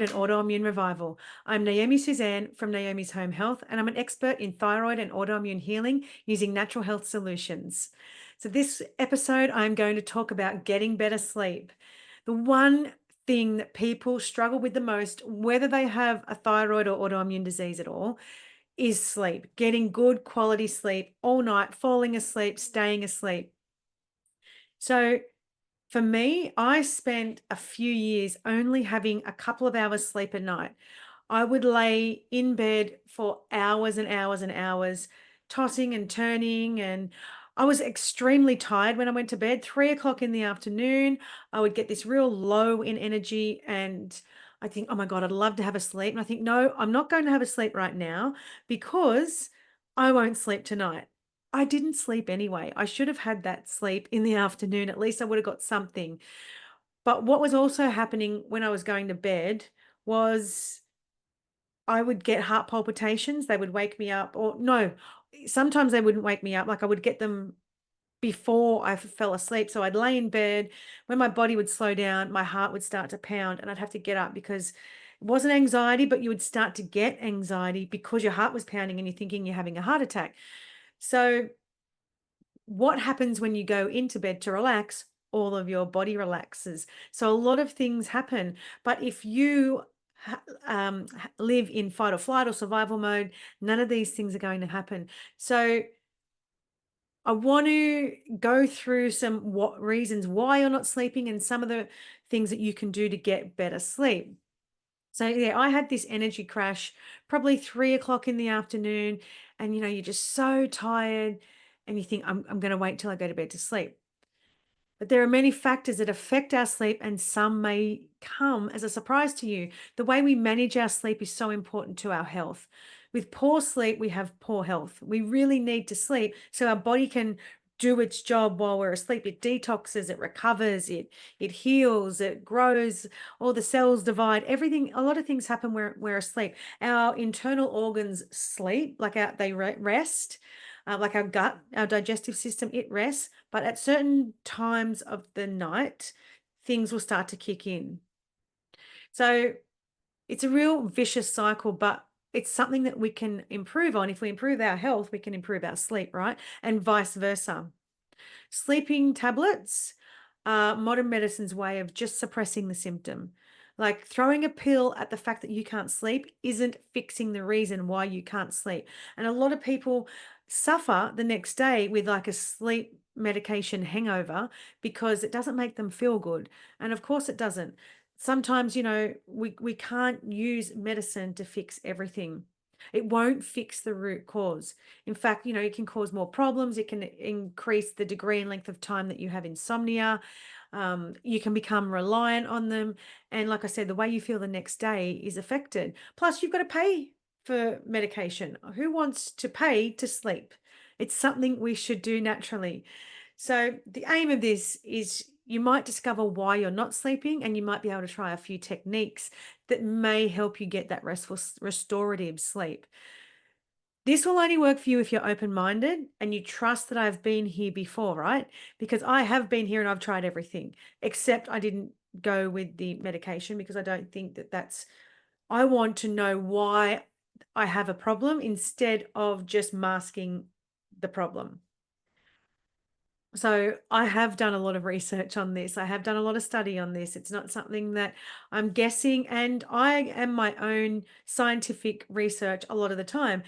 and Autoimmune Revival. I'm Naomi Suzanne from Naomi's Home Health, and I'm an expert in thyroid and autoimmune healing using natural health solutions. So, this episode, I'm going to talk about getting better sleep. The one thing that people struggle with the most, whether they have a thyroid or autoimmune disease at all, is sleep. Getting good quality sleep all night, falling asleep, staying asleep. So, for me, I spent a few years only having a couple of hours sleep a night. I would lay in bed for hours and hours and hours, tossing and turning. And I was extremely tired when I went to bed. 3 o'clock in the afternoon, I would get this real low in energy. And I think, oh my God, I'd love to have a sleep. And I think, no, I'm not going to have a sleep right now because I won't sleep tonight. I didn't sleep anyway. I should have had that sleep in the afternoon. At least I would have got something. But what was also happening when I was going to bed was I would get heart palpitations. They would wake me up, or no, sometimes they wouldn't wake me up. Like I would get them before I fell asleep. So I'd lay in bed. When my body would slow down, my heart would start to pound and I'd have to get up because it wasn't anxiety, but you would start to get anxiety because your heart was pounding and you're thinking you're having a heart attack. So what happens when you go into bed to relax? All of your body relaxes. So a lot of things happen. But if you live in fight or flight or survival mode, none of these things are going to happen. So I want to go through some reasons why you're not sleeping and some of the things that you can do to get better sleep. So yeah, I had this energy crash probably 3 o'clock in the afternoon, and you're just so tired, and you think I'm going to wait till I go to bed to sleep. But there are many factors that affect our sleep, and some may come as a surprise to you. The way we manage our sleep is so important to our health. With poor sleep, we have poor health. We really need to sleep so our body can do its job while we're asleep. It detoxes, it recovers, it heals, it grows, all the cells divide, everything, a lot of things happen where we're asleep. Our internal organs sleep, like they rest. Like our gut, our digestive system, it rests, but at certain times of the night, things will start to kick in. So it's a real vicious cycle, but it's something that we can improve on. If we improve our health, we can improve our sleep, right? And vice versa. Sleeping tablets are modern medicine's way of just suppressing the symptom. Like throwing a pill at the fact that you can't sleep isn't fixing the reason why you can't sleep. And a lot of people suffer the next day with like a sleep medication hangover because it doesn't make them feel good. And of course it doesn't. Sometimes, we can't use medicine to fix everything. It won't fix the root cause. In fact, it can cause more problems. It can increase the degree and length of time that you have insomnia. You can become reliant on them. And like I said, the way you feel the next day is affected. Plus, you've got to pay for medication. Who wants to pay to sleep? It's something we should do naturally. So, the aim of this is you might discover why you're not sleeping, and you might be able to try a few techniques that may help you get that restful, restorative sleep. This will only work for you if you're open-minded and you trust that I've been here before, right? Because I have been here and I've tried everything, except I didn't go with the medication because I don't think that I want to know why I have a problem instead of just masking the problem. So I have done a lot of research on this. I have done a lot of study on this. It's not something that I'm guessing, and I am my own scientific research a lot of the time.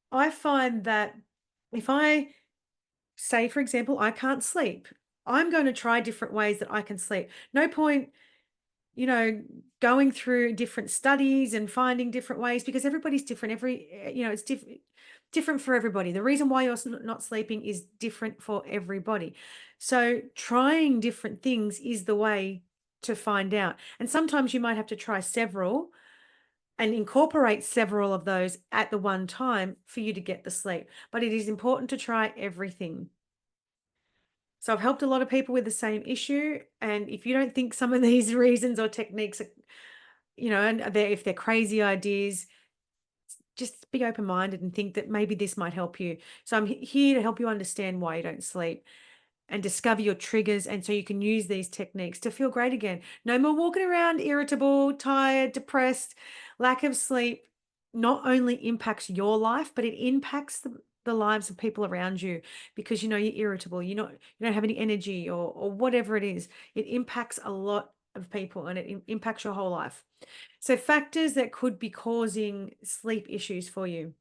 I find that if I say, for example, I can't sleep, I'm going to try different ways that I can sleep. No point, you know, going through different studies and finding different ways because everybody's different. It's different for everybody. The reason why you're not sleeping is different for everybody. So trying different things is the way to find out. And sometimes you might have to try several and incorporate several of those at the one time for you to get the sleep. But it is important to try everything. So I've helped a lot of people with the same issue. And if you don't think some of these reasons or techniques are, and if they're crazy ideas, just be open-minded and think that maybe this might help you. So I'm here to help you understand why you don't sleep. and discover your triggers. And so you can use these techniques to feel great again. No more walking around irritable, tired, depressed. Lack of sleep not only impacts your life, but it impacts the lives of people around you, because you're irritable, you don't have any energy, or whatever it is. It impacts a lot of people, and it impacts your whole life. So factors that could be causing sleep issues for you.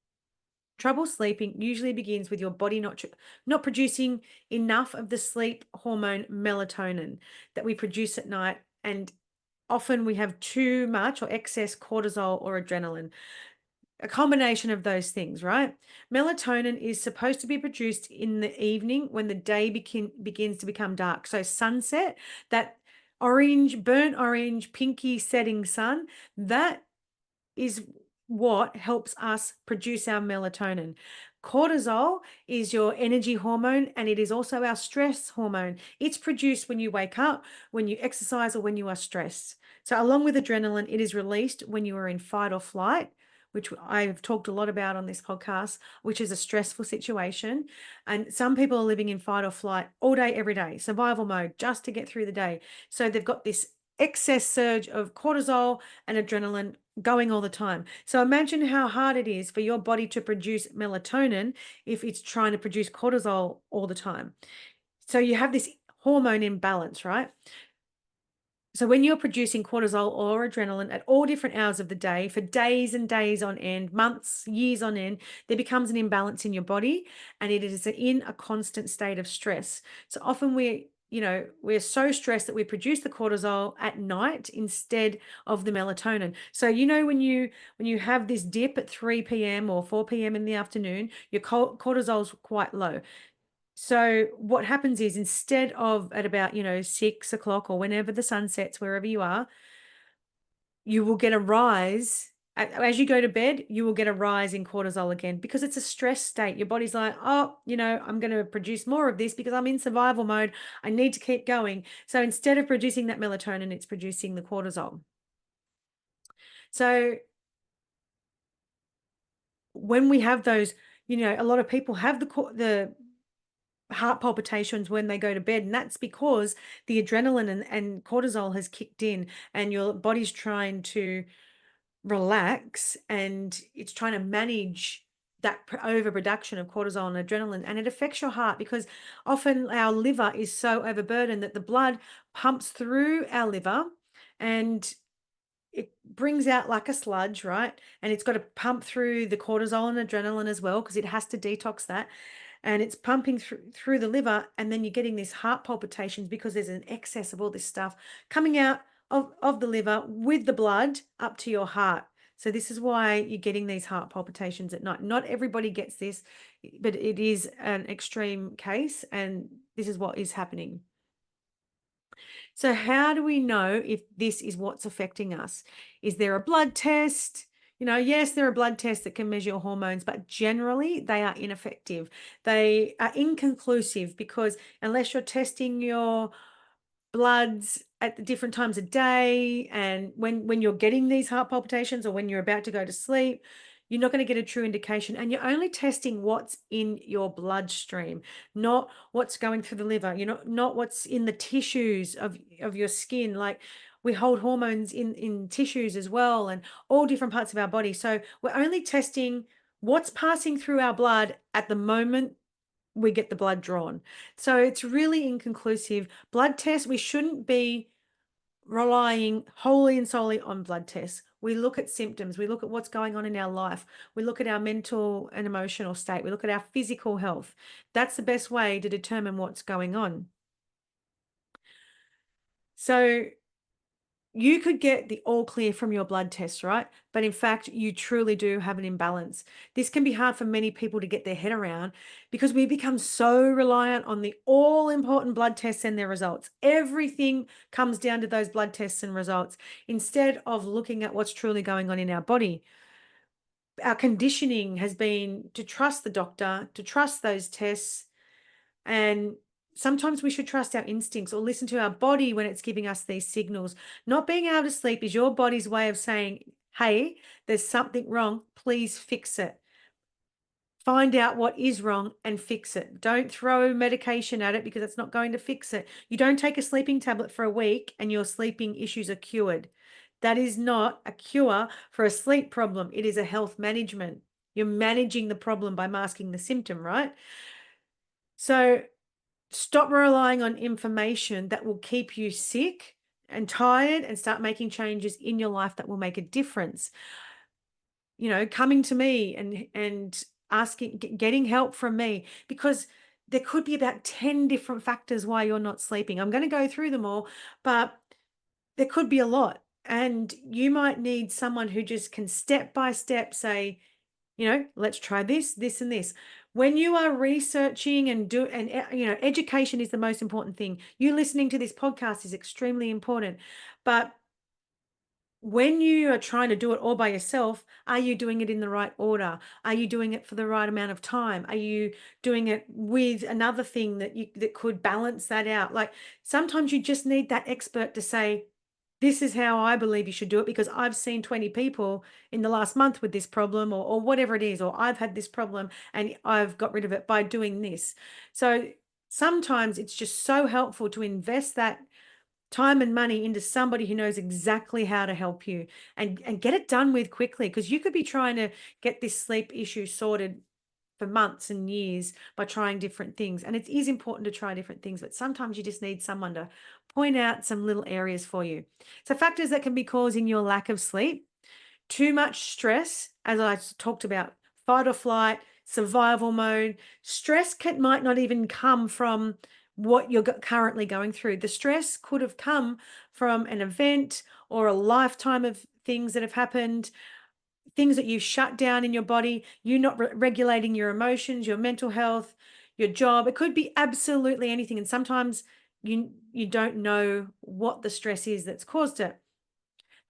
Trouble sleeping usually begins with your body not producing enough of the sleep hormone melatonin that we produce at night, and often we have too much or excess cortisol or adrenaline. A combination of those things, right? Melatonin is supposed to be produced in the evening when the day begins to become dark. So sunset, that orange, burnt orange, pinky setting sun, that is what helps us produce our melatonin. Cortisol is your energy hormone, and it is also our stress hormone. It's produced when you wake up, when you exercise, or when you are stressed. So along with adrenaline, it is released when you are in fight or flight, which I've talked a lot about on this podcast, which is a stressful situation. And some people are living in fight or flight all day, every day, survival mode, just to get through the day. So they've got this excess surge of cortisol and adrenaline going all the time. So imagine how hard it is for your body to produce melatonin if it's trying to produce cortisol all the time. So you have this hormone imbalance, right? So when you're producing cortisol or adrenaline at all different hours of the day for days and days on end, months, years on end, there becomes an imbalance in your body, and it is in a constant state of stress. So often we're so stressed that we produce the cortisol at night instead of the melatonin. So when you have this dip at 3 p.m. or 4 p.m. in the afternoon, your cortisol's quite low. So what happens is, instead of at about 6 o'clock or whenever the sun sets, wherever you are, you will get a rise. As you go to bed, you will get a rise in cortisol again, because it's a stress state. Your body's like, oh, I'm going to produce more of this because I'm in survival mode. I need to keep going. So instead of producing that melatonin, it's producing the cortisol. So when we have those, a lot of people have the heart palpitations when they go to bed, and that's because the adrenaline and cortisol has kicked in, and your body's trying to relax, and it's trying to manage that overproduction of cortisol and adrenaline, and it affects your heart, because often our liver is so overburdened that the blood pumps through our liver, and it brings out like a sludge, right? And it's got to pump through the cortisol and adrenaline as well, because it has to detox that. And it's pumping through the liver, and then you're getting these heart palpitations because there's an excess of all this stuff coming out of the liver with the blood up to your heart. So this is why you're getting these heart palpitations at night. Not everybody gets this, but it is an extreme case, and this is what is happening. So how do we know if this is what's affecting us? Is there a blood test? Yes, there are blood tests that can measure your hormones, but generally they are ineffective. They are inconclusive, because unless you're testing your bloods at the different times of day, and when you're getting these heart palpitations, or when you're about to go to sleep, you're not going to get a true indication, and you're only testing what's in your bloodstream, not what's going through the liver, not what's in the tissues of your skin. Like, we hold hormones in tissues as well, and all different parts of our body. So we're only testing what's passing through our blood at the moment we get the blood drawn. So it's really inconclusive. Blood tests, we shouldn't be relying wholly and solely on blood tests. We look at symptoms. We look at what's going on in our life. We look at our mental and emotional state. We look at our physical health. That's the best way to determine what's going on. So you could get the all clear from your blood test, right? But in fact, you truly do have an imbalance. This can be hard for many people to get their head around, because we become so reliant on the all important blood tests and their results. Everything comes down to those blood tests and results, instead of looking at what's truly going on in our body. Our conditioning has been to trust the doctor, to trust those tests, and sometimes we should trust our instincts, or listen to our body when it's giving us these signals. Not being able to sleep is your body's way of saying, hey, there's something wrong. Please fix it. Find out what is wrong and fix it. Don't throw medication at it because it's not going to fix it. You don't take a sleeping tablet for a week and your sleeping issues are cured. That is not a cure for a sleep problem. It is a health management. You're managing the problem by masking the symptom, right? So stop relying on information that will keep you sick and tired and start making changes in your life that will make a difference. Coming to me and asking, getting help from me, because there could be about 10 different factors why you're not sleeping. I'm going to go through them all, but there could be a lot. And you might need someone who just can step by step say, let's try this, this, and this. When you are researching education is the most important thing. You listening to this podcast is extremely important. But when you are trying to do it all by yourself, are you doing it in the right order? Are you doing it for the right amount of time? Are you doing it with another thing that could balance that out? Like sometimes you just need that expert to say, this is how I believe you should do it because I've seen 20 people in the last month with this problem or whatever it is, or I've had this problem and I've got rid of it by doing this. So sometimes it's just so helpful to invest that time and money into somebody who knows exactly how to help you and get it done with quickly, because you could be trying to get this sleep issue sorted for months and years by trying different things. And it is important to try different things, but sometimes you just need someone to point out some little areas for you. So factors that can be causing your lack of sleep: too much stress, as I talked about, fight or flight, survival mode. Stress might not even come from what you're currently going through. The stress could have come from an event or a lifetime of things that have happened, things that you've shut down in your body, you not regulating your emotions, your mental health, your job. It could be absolutely anything. And sometimes you don't know what the stress is that's caused it.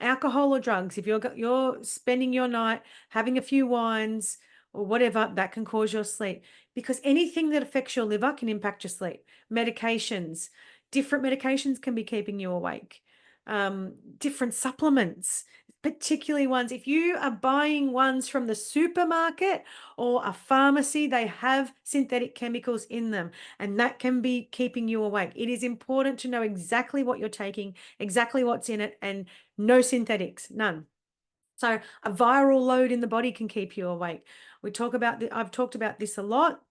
Alcohol or drugs, if you're spending your night having a few wines or whatever, that can cause your sleep, because anything that affects your liver can impact your sleep. Medications, different medications can be keeping you awake. Different supplements, particularly ones, if you are buying ones from the supermarket or a pharmacy, they have synthetic chemicals in them, and that can be keeping you awake. It is important to know exactly what you're taking, exactly what's in it, and no synthetics, none. So a viral load in the body can keep you awake. I've talked about this a lot,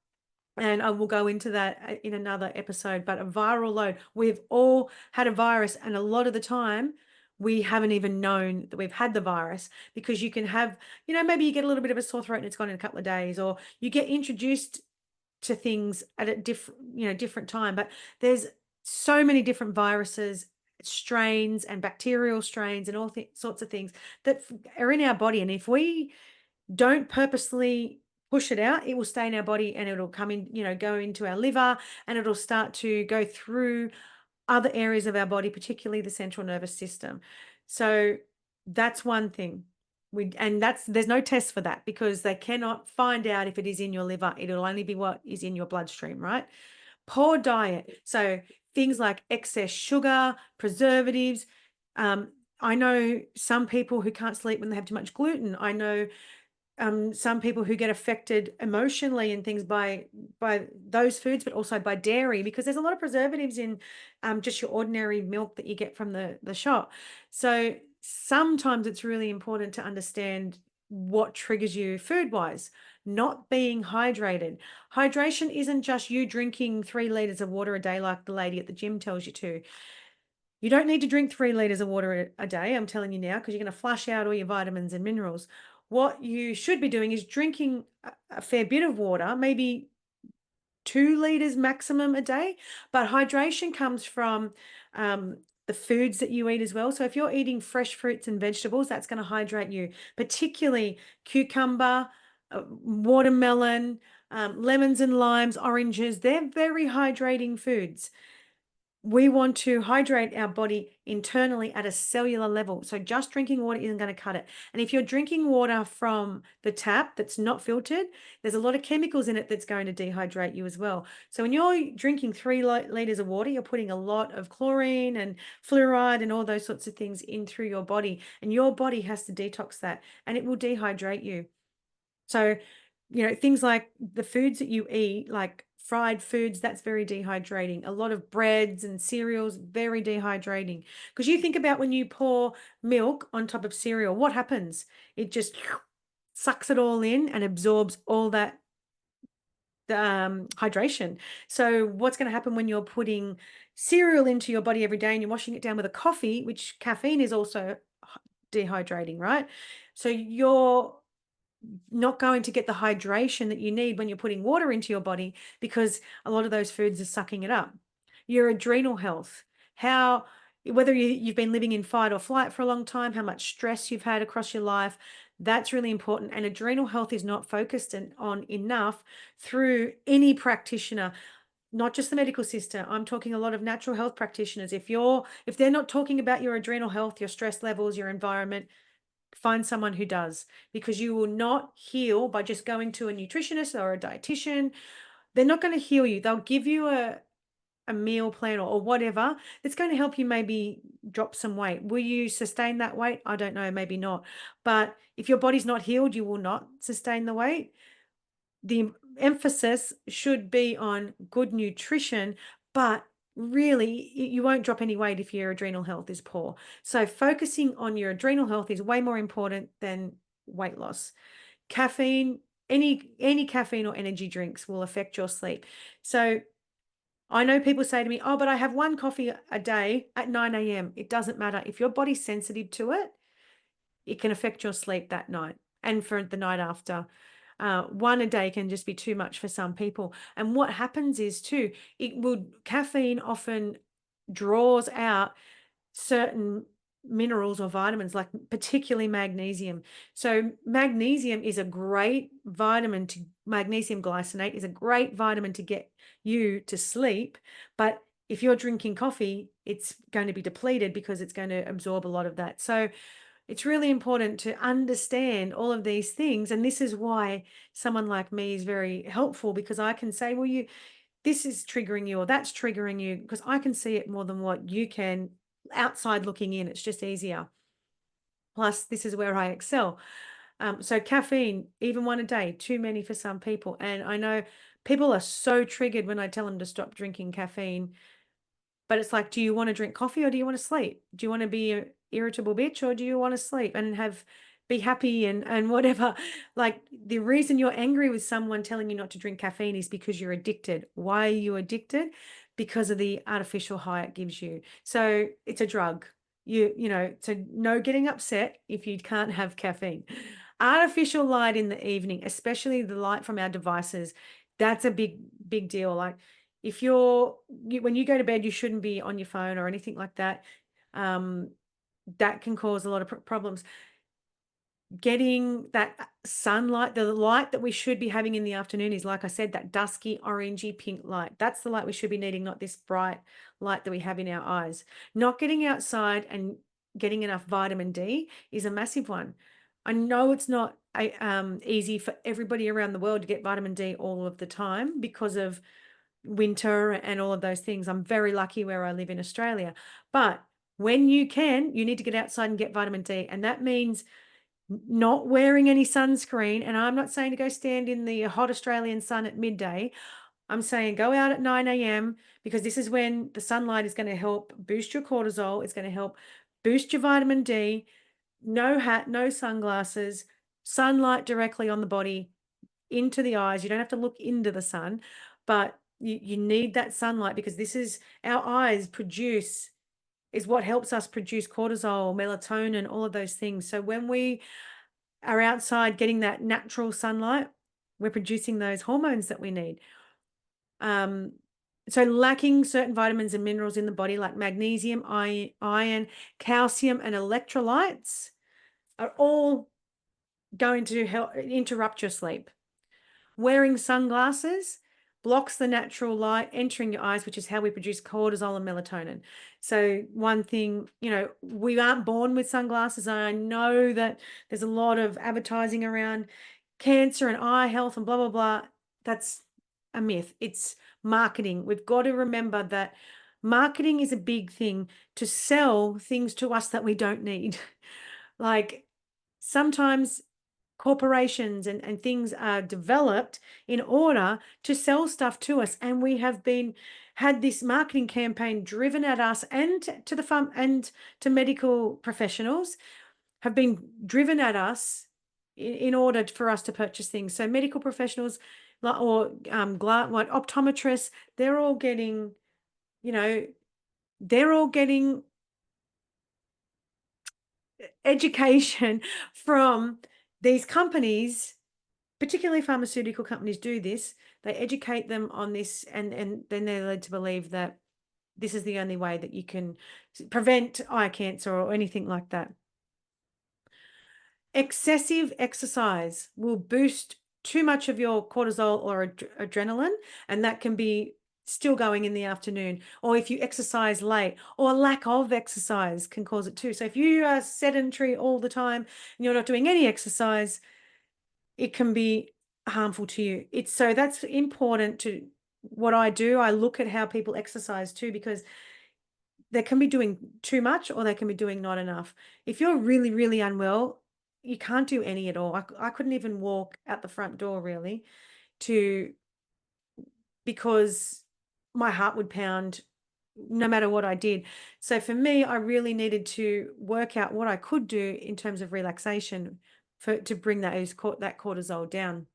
and I will go into that in another episode, but a viral load, we've all had a virus, and a lot of the time we haven't even known that we've had the virus, because you can have, maybe you get a little bit of a sore throat and it's gone in a couple of days, or you get introduced to things at a different time. But there's so many different viruses, strains, and bacterial strains, and all sorts of things that are in our body. And if we don't purposely push it out, it will stay in our body and it'll come in, go into our liver, and it'll start to go through other areas of our body, particularly the central nervous system. So that's one thing. There's no test for that, because they cannot find out if it is in your liver. It'll only be what is in your bloodstream, right? Poor diet. So things like excess sugar, preservatives. I know some people who can't sleep when they have too much gluten. I know some people who get affected emotionally and things by those foods, but also by dairy, because there's a lot of preservatives in just your ordinary milk that you get from the shop. So sometimes it's really important to understand what triggers you food wise. Not being hydrated. Hydration isn't just you drinking 3 liters of water a day like the lady at the gym tells you to. You don't need to drink 3 liters of water a day, I'm telling you now, because you're going to flush out all your vitamins and minerals. What you should be doing is drinking a fair bit of water, maybe 2 liters maximum a day. But hydration comes from the foods that you eat as well. So if you're eating fresh fruits and vegetables, that's going to hydrate you, particularly cucumber, watermelon, lemons and limes, oranges. They're very hydrating foods. We want to hydrate our body internally at a cellular level. So just drinking water isn't going to cut it. And if you're drinking water from the tap that's not filtered, there's a lot of chemicals in it that's going to dehydrate you as well. So when you're drinking 3 liters of water, you're putting a lot of chlorine and fluoride and all those sorts of things in through your body. And your body has to detox that, and it will dehydrate you. So things like the foods that you eat, like fried foods, that's very dehydrating. A lot of breads and cereals, very dehydrating. Because you think about when you pour milk on top of cereal, what happens? It just sucks it all in and absorbs all that hydration. So what's going to happen when you're putting cereal into your body every day and you're washing it down with a coffee, which caffeine is also dehydrating, right? So you're not going to get the hydration that you need when you're putting water into your body because a lot of those foods are sucking it up. Your adrenal health, how whether you've been living in fight or flight for a long time, how much stress you've had across your life, that's really important. And adrenal health is not focused on enough through any practitioner, not just the medical system. I'm talking a lot of natural health practitioners. If they're not talking about your adrenal health, your stress levels, your environment, find someone who does, because you will not heal by just going to a nutritionist or a dietitian. They're not going to heal you. They'll give you a meal plan or whatever that's going to help you maybe drop some weight. Will you sustain that weight? I don't know, maybe not. But if your body's not healed, you will not sustain the weight. The emphasis should be on good nutrition, but really you won't drop any weight if your adrenal health is poor. So focusing on your adrenal health is way more important than weight loss. Caffeine, any caffeine or energy drinks will affect your sleep. So I know people say to me, oh, but I have one coffee a day at 9 a.m. It doesn't matter. If your body's sensitive to it, it can affect your sleep that night and for the night after. One a day can just be too much for some people. And what happens is too, caffeine often draws out certain minerals or vitamins, like particularly magnesium. So magnesium is a great vitamin magnesium glycinate is a great vitamin to get you to sleep. But if you're drinking coffee, it's going to be depleted because it's going to absorb a lot of that. So it's really important to understand all of these things. And this is why someone like me is very helpful, because I can say, well, this is triggering you or that's triggering you, because I can see it more than what you can outside looking in. It's just easier. Plus, this is where I excel. So caffeine, even one a day, too many for some people. And I know people are so triggered when I tell them to stop drinking caffeine. But it's like, do you want to drink coffee or do you want to sleep? Do you want to be an irritable bitch or do you want to sleep and be happy and whatever? Like, the reason you're angry with someone telling you not to drink caffeine is because you're addicted. Why are you addicted? Because of the artificial high it gives you. So it's a drug. So no getting upset if you can't have caffeine. Artificial light in the evening, especially the light from our devices, that's a big, big deal. Like, if when you go to bed, you shouldn't be on your phone or anything like that. That can cause a lot of problems. Getting that sunlight, the light that we should be having in the afternoon is, like I said, that dusky, orangey, pink light. That's the light we should be needing, not this bright light that we have in our eyes. Not getting outside and getting enough vitamin D is a massive one. I know it's not easy for everybody around the world to get vitamin D all of the time because of winter and all of those things. I'm very lucky where I live in Australia. But when you can, you need to get outside and get vitamin D. And that means not wearing any sunscreen. And I'm not saying to go stand in the hot Australian sun at midday. I'm saying go out at 9 a.m. because this is when the sunlight is going to help boost your cortisol. It's going to help boost your vitamin D. No hat, no sunglasses, sunlight directly on the body, into the eyes. You don't have to look into the sun, but you need that sunlight, because this is our eyes is what helps us produce cortisol, melatonin, all of those things. So when we are outside getting that natural sunlight, we're producing those hormones that we need. So lacking certain vitamins and minerals in the body, like magnesium, iron, calcium, and electrolytes, are all going to help interrupt your sleep. Wearing sunglasses blocks the natural light entering your eyes, which is how we produce cortisol and melatonin. So one thing, we aren't born with sunglasses. I know that there's a lot of advertising around cancer and eye health and blah, blah, blah. That's a myth. It's marketing. We've got to remember that marketing is a big thing to sell things to us that we don't need. Like, sometimes corporations and things are developed in order to sell stuff to us. And we have had this marketing campaign driven at us and to the farm and to medical professionals have been driven at us in order for us to purchase things. So medical professionals or like optometrists, they're all getting, they're all getting education from these companies, particularly pharmaceutical companies do this. They educate them on this, and then they're led to believe that this is the only way that you can prevent eye cancer or anything like that. Excessive exercise will boost too much of your cortisol or adrenaline, and that can be still going in the afternoon. Or if you exercise late, or lack of exercise can cause it too. So if you are sedentary all the time and you're not doing any exercise, it can be harmful to you. So that's important to what I do. I look at how people exercise too, because they can be doing too much or they can be doing not enough. If you're really, really unwell, you can't do any at all. I couldn't even walk out the front door really because my heart would pound no matter what I did. So for me, I really needed to work out what I could do in terms of relaxation to bring that cortisol down.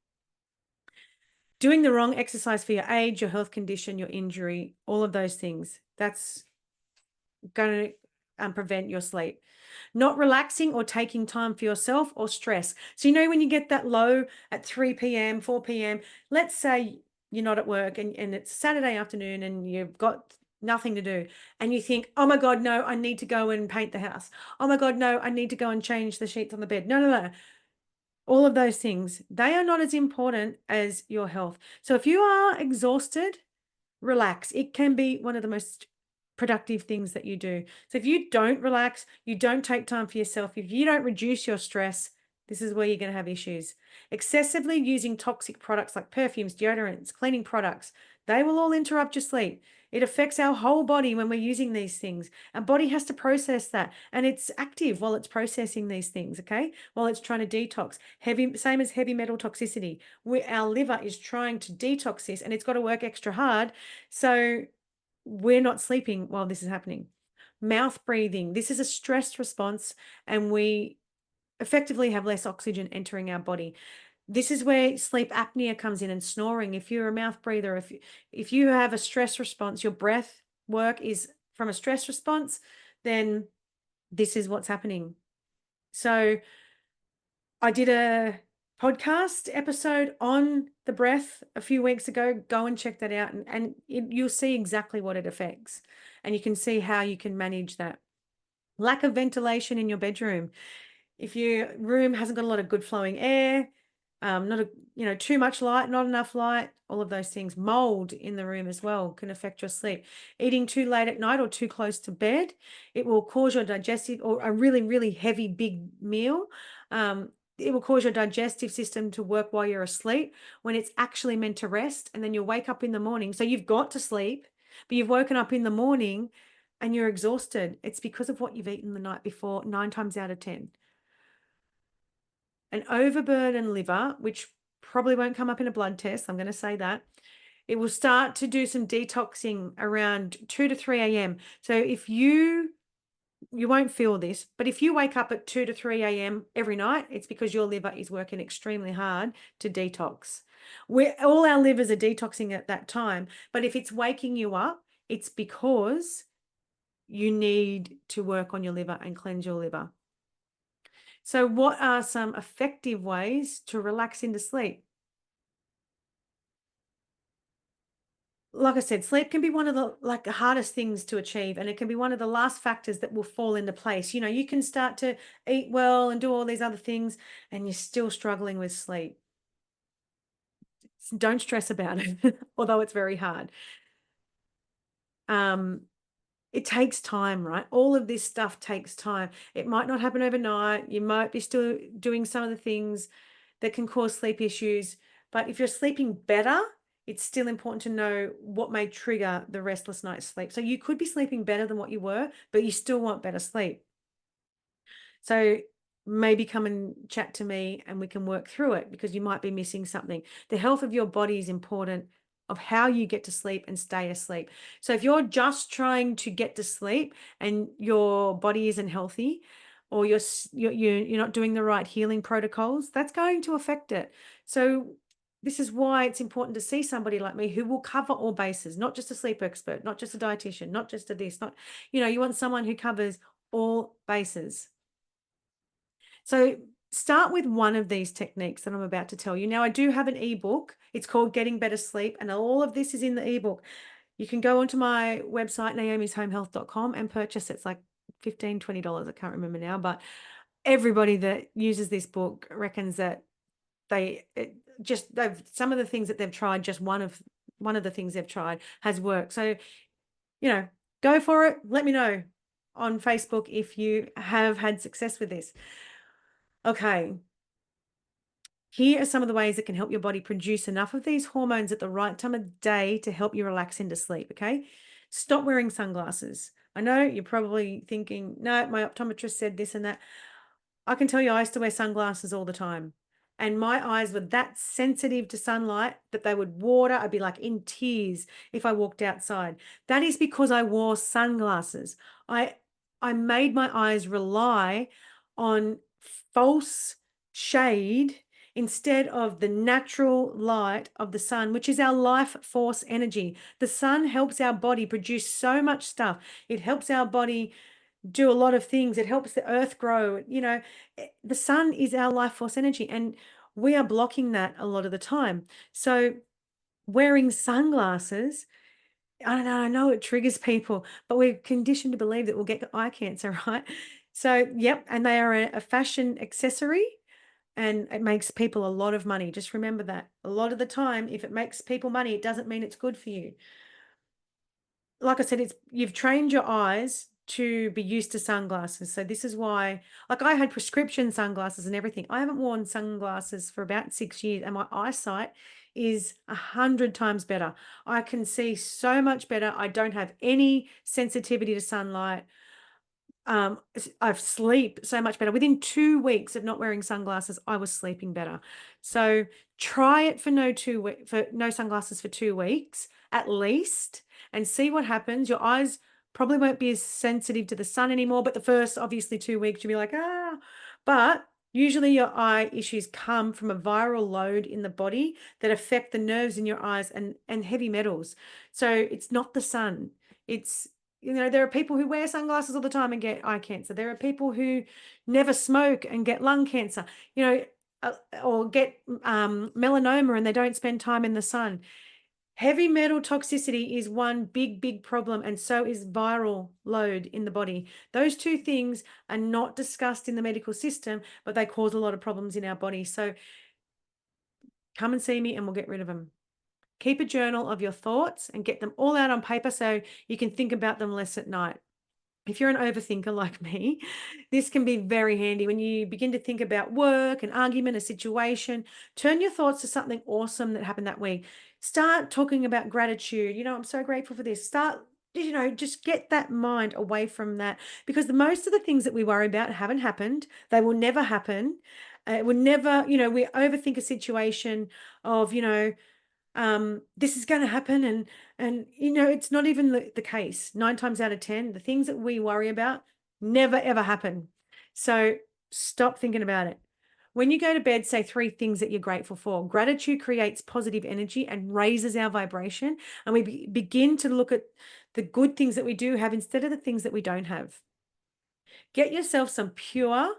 Doing the wrong exercise for your age, your health condition, your injury, all of those things, that's going to prevent your sleep. Not relaxing or taking time for yourself or stress. So, when you get that low at 3 p.m., 4 p.m., let's say you're not at work and it's Saturday afternoon and you've got nothing to do and you think, oh my God, no, I need to go and paint the house. Oh my God, no, I need to go and change the sheets on the bed. No. All of those things, they are not as important as your health. So if you are exhausted, relax. It can be one of the most productive things that you do. So if you don't relax, you don't take time for yourself, if you don't reduce your stress, this is where you're going to have issues. Excessively using toxic products like perfumes, deodorants, cleaning products, they will all interrupt your sleep. It affects our whole body when we're using these things. Our body has to process that, and it's active while it's processing these things, okay? While it's trying to detox. Same as heavy metal toxicity. Our liver is trying to detox this, and it's got to work extra hard. So we're not sleeping while this is happening. Mouth breathing. This is a stress response, and we effectively have less oxygen entering our body. This is where sleep apnea comes in, and snoring. If you're a mouth breather, if you have a stress response, your breath work is from a stress response, then this is what's happening. So I did a podcast episode on the breath a few weeks ago. Go and check that out, and you'll see exactly what it affects, and you can see how you can manage that. Lack of ventilation in your bedroom. If your room hasn't got a lot of good flowing air, too much light, not enough light, all of those things. Mold in the room as well can affect your sleep. Eating too late at night or too close to bed, it will cause your digestive, or a really, really heavy, big meal. It will cause your digestive system to work while you're asleep when it's actually meant to rest. And then you'll wake up in the morning. So you've got to sleep, but you've woken up in the morning and you're exhausted. It's because of what you've eaten the night before, 9 times out of 10. An overburdened liver, which probably won't come up in a blood test, I'm going to say that, it will start to do some detoxing around 2 to 3 a.m. So if you won't feel this, but if you wake up at 2 to 3 a.m. every night, it's because your liver is working extremely hard to detox. All our livers are detoxing at that time, but if it's waking you up, it's because you need to work on your liver and cleanse your liver. So what are some effective ways to relax into sleep? Like I said, sleep can be one of the hardest things to achieve, and it can be one of the last factors that will fall into place. You can start to eat well and do all these other things, and you're still struggling with sleep. Don't stress about it, although it's very hard. It takes time, right? All of this stuff takes time. It might not happen overnight. You might be still doing some of the things that can cause sleep issues. But if you're sleeping better, it's still important to know what may trigger the restless night's sleep. So you could be sleeping better than what you were, but you still want better sleep. So maybe come and chat to me and we can work through it, because you might be missing something. The health of your body is important, of how you get to sleep and stay asleep. So if you're just trying to get to sleep and your body isn't healthy, or you're not doing the right healing protocols, that's going to affect it. So this is why it's important to see somebody like me who will cover all bases, not just a sleep expert, not just a dietitian, not just a this, not, you want someone who covers all bases. So start with one of these techniques that I'm about to tell you. Now, I do have an ebook. It's called Getting Better Sleep, and all of this is in the ebook. You can go onto my website, naomishomehealth.com, and purchase it. It's like $15, $20. I can't remember now, but everybody that uses this book reckons that some of the things that they've tried, just one of the things they've tried has worked. So, go for it. Let me know on Facebook if you have had success with this. Okay. Here are some of the ways that can help your body produce enough of these hormones at the right time of day to help you relax into sleep. Okay. Stop wearing sunglasses. I know you're probably thinking, no, my optometrist said this and that. I can tell you, I used to wear sunglasses all the time. And my eyes were that sensitive to sunlight that they would water. I'd be like in tears if I walked outside. That is because I wore sunglasses. I I made my eyes rely on false shade instead of the natural light of the sun, which is our life force energy. The sun helps our body produce so much stuff. It helps our body do a lot of things. It helps the earth grow. The sun is our life force energy, and we are blocking that a lot of the time. So wearing sunglasses, I don't know, I know it triggers people, but we're conditioned to believe that we'll get eye cancer, right? So, yep, and they are a fashion accessory, and it makes people a lot of money. Just remember that. A lot of the time, if it makes people money, it doesn't mean it's good for you. Like I said, you've trained your eyes to be used to sunglasses. So this is why, like, I had prescription sunglasses and everything. I haven't worn sunglasses for about 6 years, and my eyesight is 100 times better. I can see so much better. I don't have any sensitivity to sunlight. I sleep so much better. Within 2 weeks of not wearing sunglasses, I was sleeping better. So try it for no sunglasses for 2 weeks at least, and see what happens. Your eyes probably won't be as sensitive to the sun anymore, but the first obviously 2 weeks you'll be like, but usually your eye issues come from a viral load in the body that affect the nerves in your eyes and heavy metals. So it's not the sun. It's there are people who wear sunglasses all the time and get eye cancer. There are people who never smoke and get lung cancer, or get melanoma and they don't spend time in the sun. Heavy metal toxicity is one big, big problem, and so is viral load in the body. Those two things are not discussed in the medical system, but they cause a lot of problems in our body. So come and see me and we'll get rid of them. Keep a journal of your thoughts and get them all out on paper so you can think about them less at night. If you're an overthinker like me, this can be very handy when you begin to think about work, an argument, a situation. Turn your thoughts to something awesome that happened that week. Start talking about gratitude. I'm so grateful for this. Just get that mind away from that, because most of the things that we worry about haven't happened. They will never happen. It will never, we overthink a situation of, this is going to happen, and it's not even the case. 9 times out of 10, the things that we worry about never ever happen. So stop thinking about it. When you go to bed, say 3 things that you're grateful for. Gratitude creates positive energy and raises our vibration, and we begin to look at the good things that we do have instead of the things that we don't have. Get yourself some pure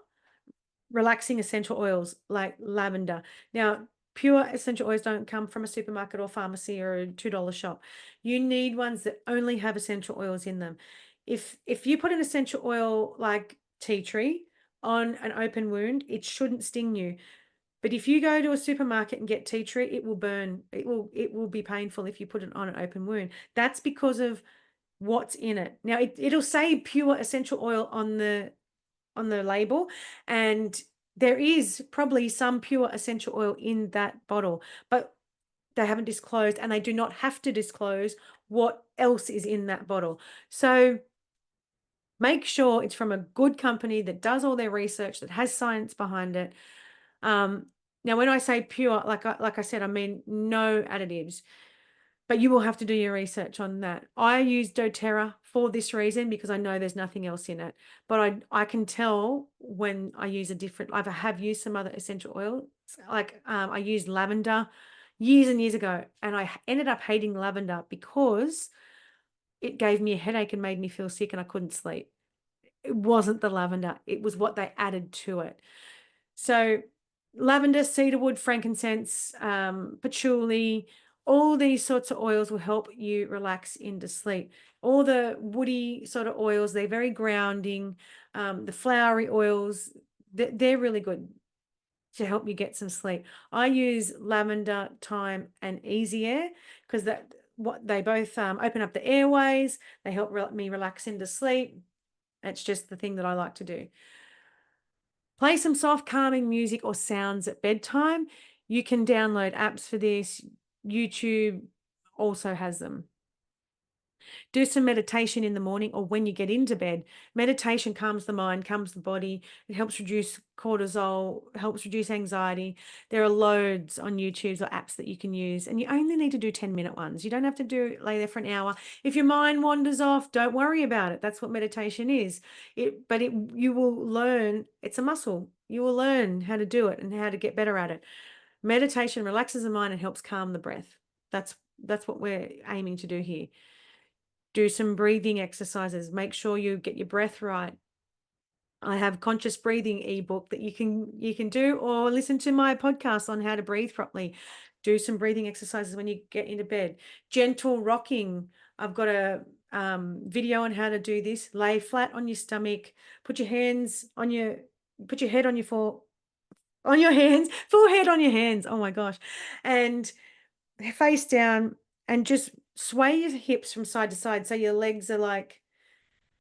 relaxing essential oils like lavender. Now, pure essential oils don't come from a supermarket or pharmacy or a $2 shop. You need ones that only have essential oils in them. If you put an essential oil like tea tree on an open wound, it shouldn't sting you. But if you go to a supermarket and get tea tree, it will burn. It will be painful if you put it on an open wound. That's because of what's in it. Now, it'll say pure essential oil on the label, and there is probably some pure essential oil in that bottle, but they haven't disclosed, and they do not have to disclose what else is in that bottle. So Make sure it's from a good company that does all their research, that has science behind it. Now, when I say pure, like I said, I mean no additives, but you will have to do your research on that. I use doTERRA for this reason because I know there's nothing else in it. But I can tell when I use a different. I have used some other essential oils, like I used lavender years and years ago, and I ended up hating lavender because it gave me a headache and made me feel sick, and I couldn't sleep. It wasn't the lavender; it was what they added to it. So lavender, cedarwood, frankincense, patchouli, all these sorts of oils will help you relax into sleep. All the woody sort of oils, they're very grounding. The flowery oils, they're really good to help you get some sleep. I use lavender, thyme, and easy air because they both open up the airways. They help me relax into sleep. It's just the thing that I like to do. Play some soft, calming music or sounds at bedtime. You can download apps for this. YouTube also has them. Do some meditation in the morning or when you get into bed. Meditation calms the mind, calms the body. It helps reduce cortisol, helps reduce anxiety. There are loads on YouTube or apps that you can use, and you only need to do 10-minute ones. You don't have to lay there for an hour. If your mind wanders off, don't worry about it. That's what meditation is. You will learn, it's a muscle. You will learn how to do it and how to get better at it. Meditation relaxes the mind and helps calm the breath. That's what we're aiming to do here. Do some breathing exercises. Make sure you get your breath right. I have conscious breathing ebook that you can do, or listen to my podcast on how to breathe properly. Do some breathing exercises when you get into bed. Gentle rocking. I've got a video on how to do this. Lay flat on your stomach. Put your head on your forehead on your hands. Oh my gosh. And face down, and just sway your hips from side to side so your legs are like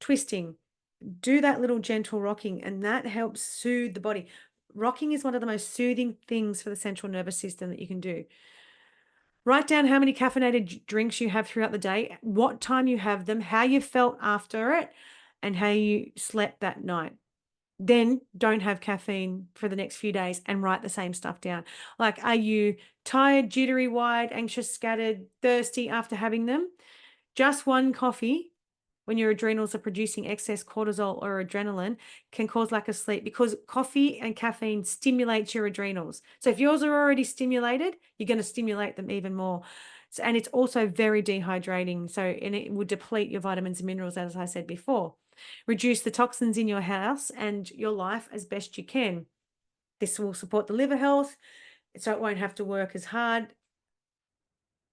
twisting. Do that little gentle rocking, and that helps soothe the body. Rocking is one of the most soothing things for the central nervous system that you can do. Write down how many caffeinated drinks you have throughout the day, what time you have them, how you felt after it, and how you slept that night. Then don't have caffeine for the next few days and write the same stuff down. Like, are you tired, jittery, wide, anxious, scattered, thirsty after having them? Just one coffee, when your adrenals are producing excess cortisol or adrenaline, can cause lack of sleep because coffee and caffeine stimulates your adrenals. So if yours are already stimulated, you're going to stimulate them even more. So, and it's also very dehydrating. And it will deplete your vitamins and minerals, as I said before. Reduce the toxins in your house and your life as best you can. This will support the liver health, so it won't have to work as hard.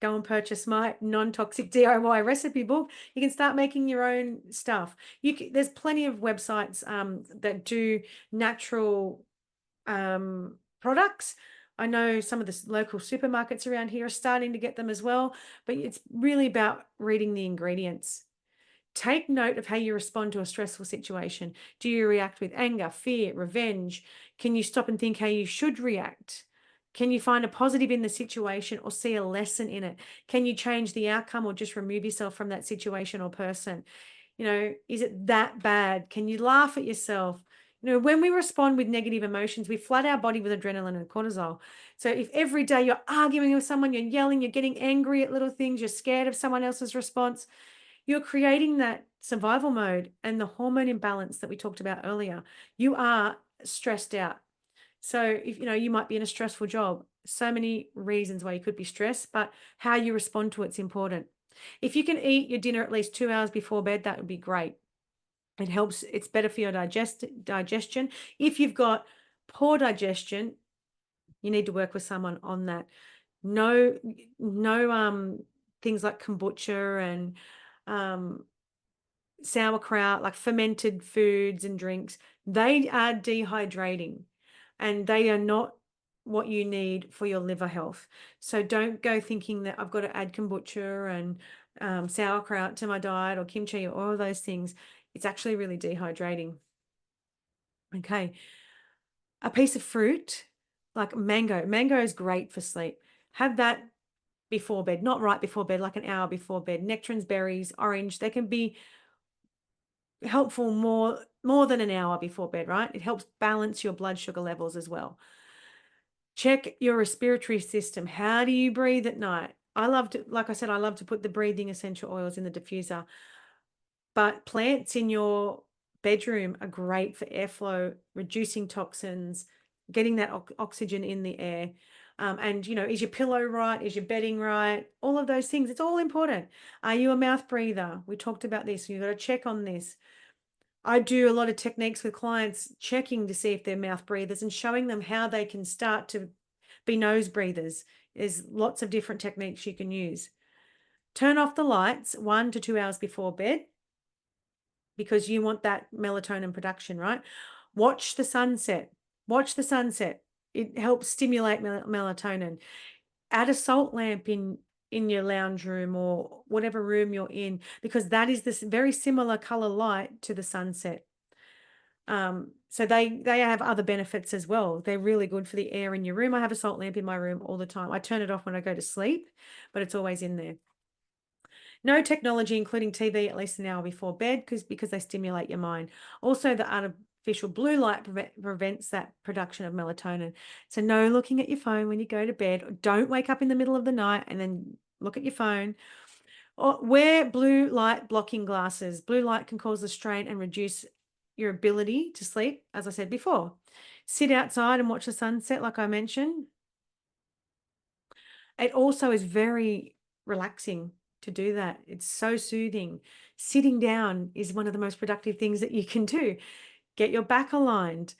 Go and purchase my non-toxic DIY recipe book. You can start making your own stuff. There's plenty of websites that do natural products. I know some of the local supermarkets around here are starting to get them as well, but it's really about reading the ingredients. Take note of how you respond to a stressful situation. Do you react with anger, fear, revenge? Can you stop and think how you should react? Can you find a positive in the situation or see a lesson in it? Can you change the outcome or just remove yourself from that situation or person? Is it that bad? Can you laugh at yourself? When we respond with negative emotions, we flood our body with adrenaline and cortisol. So if every day you're arguing with someone, you're yelling, you're getting angry at little things, you're scared of someone else's response, you're creating that survival mode and the hormone imbalance that we talked about earlier. You are stressed out. So if you might be in a stressful job, so many reasons why you could be stressed, but how you respond to it's important. If you can eat your dinner at least 2 hours before bed, that would be great. It helps. It's better for your digestion. If you've got poor digestion, you need to work with someone on that. No things like kombucha and sauerkraut, like fermented foods and drinks, they are dehydrating and they are not what you need for your liver health. So don't go thinking that I've got to add kombucha and sauerkraut to my diet or kimchi or all of those things. It's actually really dehydrating. Okay. A piece of fruit like mango. Mango is great for sleep. Have that before bed, not right before bed, like an hour before bed. Nectarines, berries, orange, they can be helpful more than an hour before bed, right? It helps balance your blood sugar levels as well. Check your respiratory system. How do you breathe at night? I love to, like I said, I love to put the breathing essential oils in the diffuser. But plants in your bedroom are great for airflow, reducing toxins, getting that oxygen in the air. And, is your pillow right? Is your bedding right? All of those things. It's all important. Are you a mouth breather? We talked about this. You've got to check on this. I do a lot of techniques with clients, checking to see if they're mouth breathers and showing them how they can start to be nose breathers. There's lots of different techniques you can use. Turn off the lights 1 to 2 hours before bed, because you want that melatonin production, right? Watch the sunset. Watch the sunset. It helps stimulate melatonin. Add a salt lamp in your lounge room or whatever room you're in, because that is this very similar color light to the sunset. So they have other benefits as well. They're really good for the air in your room. I have a salt lamp in my room all the time. I turn it off when I go to sleep, but it's always in there. No technology, including TV, at least an hour before bed, because they stimulate your mind. Also, the artificial blue light prevents that production of melatonin. So no looking at your phone when you go to bed. Don't wake up in the middle of the night and then look at your phone. Or wear blue light blocking glasses. Blue light can cause the strain and reduce your ability to sleep, as I said before. Sit outside and watch the sunset, like I mentioned. It also is very relaxing to do that. It's so soothing. Sitting down is one of the most productive things that you can do. Get your back aligned.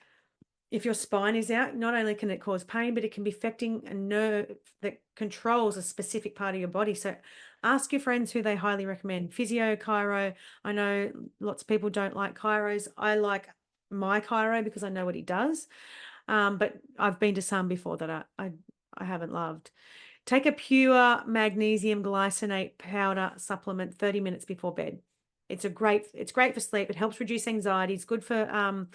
If your spine is out, not only can it cause pain, but it can be affecting a nerve that controls a specific part of your body. So ask your friends who they highly recommend. Physio, chiro. I know lots of people don't like chiros. I like my chiro because I know what he does. But I've been to some before that I haven't loved. Take a pure magnesium glycinate powder supplement 30 minutes before bed. It's great for sleep. It helps reduce anxiety. It's good for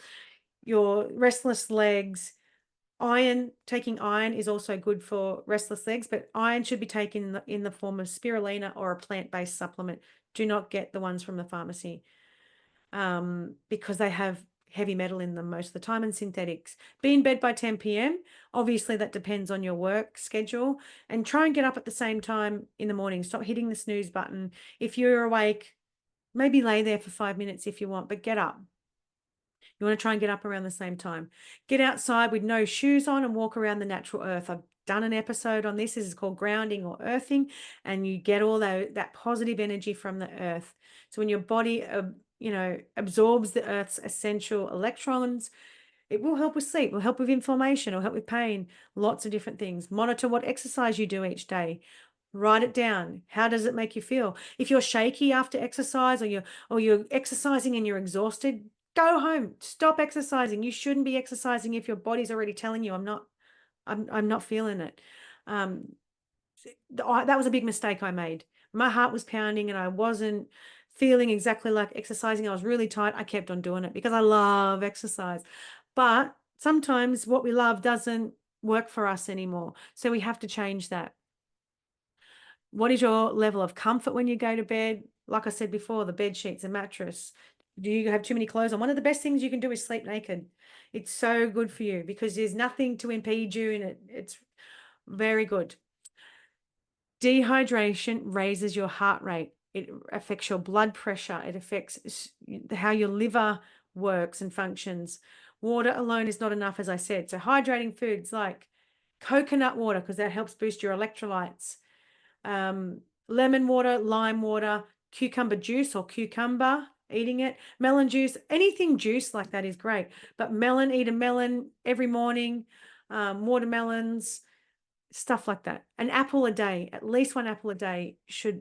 your restless legs. Taking iron is also good for restless legs, but iron should be taken in the form of spirulina or a plant-based supplement. Do not get the ones from the pharmacy, because they have heavy metal in them most of the time, and synthetics. Be in bed by 10 p.m. Obviously, that depends on your work schedule, and try and get up at the same time in the morning. Stop hitting the snooze button. If you're awake, maybe lay there for 5 minutes if you want, but get up. You want to try and get up around the same time. Get outside with no shoes on and walk around the natural earth. I've done an episode on this. This is called grounding or earthing, and you get all that positive energy from the earth. So when your body absorbs the earth's essential electrons, it will help with sleep, will help with inflammation, will help with pain, lots of different things. Monitor what exercise you do each day. Write it down. How does it make you feel? If you're shaky after exercise, or you're exercising and you're exhausted, go home. Stop exercising. You shouldn't be exercising if your body's already telling you I'm not feeling it. That was a big mistake I made. My heart was pounding and I wasn't feeling exactly like exercising. I was really tired. I kept on doing it because I love exercise. But sometimes what we love doesn't work for us anymore. So we have to change that. What is your level of comfort when you go to bed? Like I said before, the bed sheets, the mattress. Do you have too many clothes on? One of the best things you can do is sleep naked. It's so good for you because there's nothing to impede you, and it's very good. Dehydration raises your heart rate. It affects your blood pressure. It affects how your liver works and functions. Water alone is not enough, as I said. So hydrating foods like coconut water, because that helps boost your electrolytes. Lemon water, lime water, cucumber juice or cucumber, eating it, melon juice, anything juice like that is great. But eat a melon every morning, watermelons, stuff like that. An apple a day, at least one apple a day,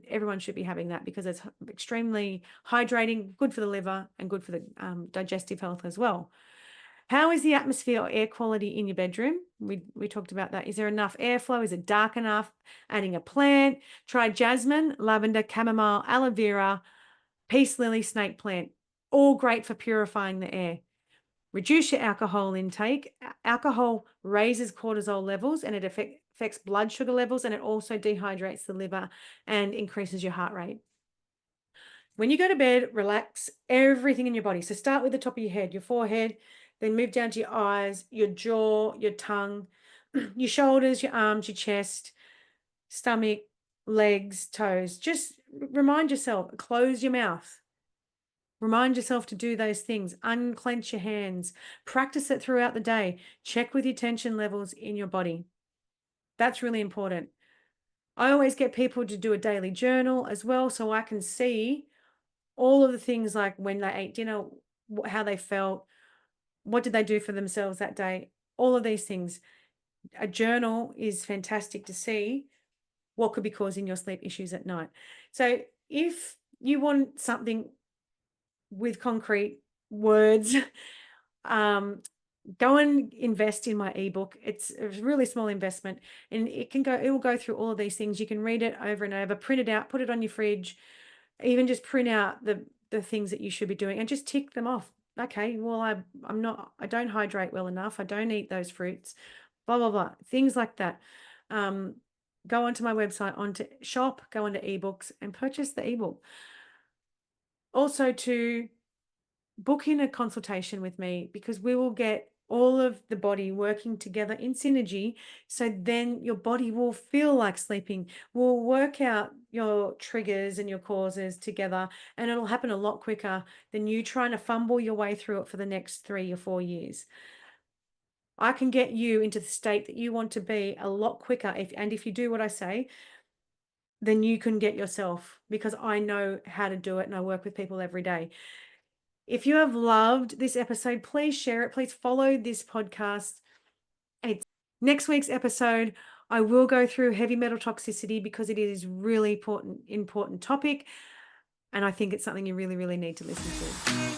everyone should be having that because it's extremely hydrating, good for the liver and good for the digestive health as well. How is the atmosphere or air quality in your bedroom? We talked about that. Is there enough airflow? Is it dark enough? Adding a plant. Try jasmine, lavender, chamomile, aloe vera, peace lily, snake plant. All great for purifying the air. Reduce your alcohol intake. Alcohol raises cortisol levels and it affects blood sugar levels, and it also dehydrates the liver and increases your heart rate. When you go to bed, relax everything in your body. So start with the top of your head, your forehead, then move down to your eyes, your jaw, your tongue, your shoulders, your arms, your chest, stomach, legs, toes. Just remind yourself, close your mouth. Remind yourself to do those things. Unclench your hands. Practice it throughout the day. Check with your tension levels in your body. That's really important. I always get people to do a daily journal as well, so I can see all of the things like when they ate dinner, how they felt, what did they do for themselves that day, all of these things. A journal is fantastic to see what could be causing your sleep issues at night. So if you want something with concrete words, go and invest in my ebook. It's a really small investment, and it will go through all of these things. You can read it over and over, print it out, put it on your fridge, even just print out the things that you should be doing and just tick them off. Okay, well, I don't hydrate well enough. I don't eat those fruits, blah, blah, blah, things like that. Go onto my website, onto shop, go onto ebooks and purchase the ebook. Also to book in a consultation with me, because we will get all of the body working together in synergy. So then your body will feel like sleeping. We'll work out your triggers and your causes together, and it'll happen a lot quicker than you trying to fumble your way through it for the next 3 or 4 years. I can get you into the state that you want to be a lot quicker. If you do what I say, then you can get yourself, because I know how to do it and I work with people every day. If you have loved this episode, please share it. Please follow this podcast. Next week's episode, I will go through heavy metal toxicity, because it is really important topic. And I think it's something you really, really need to listen to.